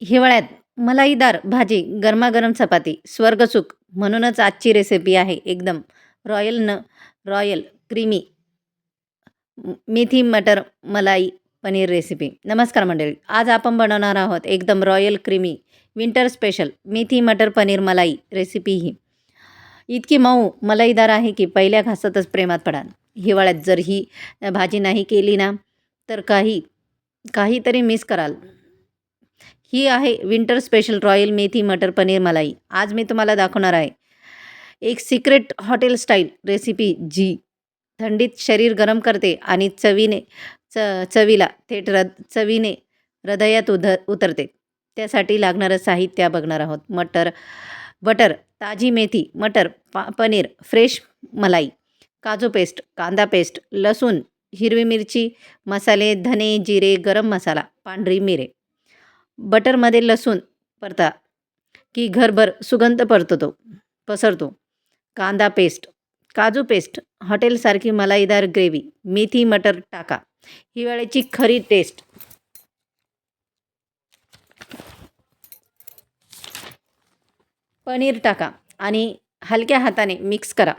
हिवाळ्यात मलाईदार भाजी, गरमागरम चपाती, स्वर्गसुख. म्हणूनच आजची रेसिपी आहे एकदम रॉयल क्रीमी मेथी मटर मलाई पनीर रेसिपी. नमस्कार मंडळी, आज आपण बनवणार आहोत एकदम रॉयल क्रीमी विंटर स्पेशल मेथी मटर पनीर मलाई रेसिपी. ही इतकी मऊ मलाईदार आहे की पहिल्या घासातच प्रेमात पडाल. हिवाळ्यात जर ही भाजी नाही केली ना तर काहीतरी मिस कराल. ही आहे विंटर स्पेशल रॉयल मेथी मटर पनीर मलाई. आज मी तुम्हाला दाखवणार आहे एक सिक्रेट हॉटेल स्टाईल रेसिपी, जी थंडीत शरीर गरम करते आणि चवीला चवीने हृदयात उतरते. त्यासाठी लागणारं साहित्य बघणार आहोत. बटर, ताजी मेथी, पनीर, फ्रेश मलाई, काजू पेस्ट, कांदा पेस्ट, लसूण, हिरवी मिरची, मसाले, धने, जिरे, गरम मसाला, पांढरी मिरे. बटरमध्ये लसूण परता की घरभर सुगंध पसरतो. कांदा पेस्ट, काजू पेस्ट, हॉटेलसारखी मलाईदार ग्रेव्ही. मेथी मटर टाका, हिवाळ्याची खरी टेस्ट. पनीर टाका आणि हलक्या हाताने मिक्स करा.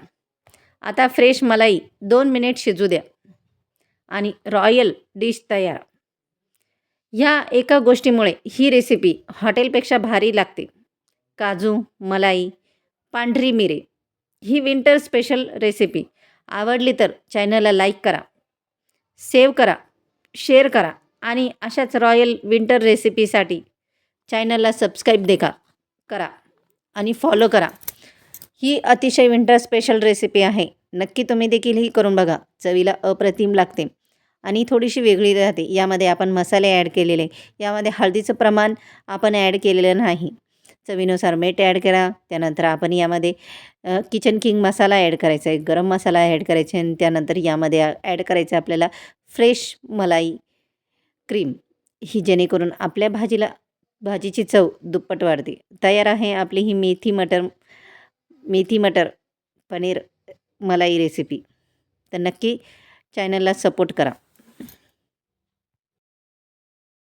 आता फ्रेश मलाई 2 मिनिट शिजू द्या आणि रॉयल डिश तयार. ह्या एका गोष्टीमुळे ही रेसिपी हॉटेलपेक्षा भारी लागते. काजू, मलाई, पांढरी मिरे. ही विंटर स्पेशल रेसिपी आवडली तर चॅनलला लाईक करा, सेव्ह करा, शेअर करा आणि अशाच रॉयल विंटर रेसिपीसाठी चॅनलला सबस्क्राईब करा आणि फॉलो करा. ही अतिशय विंटर स्पेशल रेसिपी आहे. नक्की तुम्ही देखील ही करून बघा. चवीला अप्रतिम लागते आणि थोडीशी वेगळी राहते. यामध्ये आपण मसाले ॲड केलेले, यामध्ये हळदीचं प्रमाण आपण ॲड केलेलं नाही. चवीनुसार मीठ ॲड करा. त्यानंतर आपण यामध्ये किचन किंग मसाला ॲड करायचा आहे, गरम मसाला ॲड करायचा आहे आणि त्यानंतर यामध्ये ॲड करायचं आहे आपल्याला फ्रेश मलाई क्रीम. ही जेणेकरून आपल्या भाजीची चव दुप्पट वाढते. तयार आहे आपली ही मेथी मटर पनीर मलाई रेसिपी. तर नक्की चॅनलला सपोर्ट करा.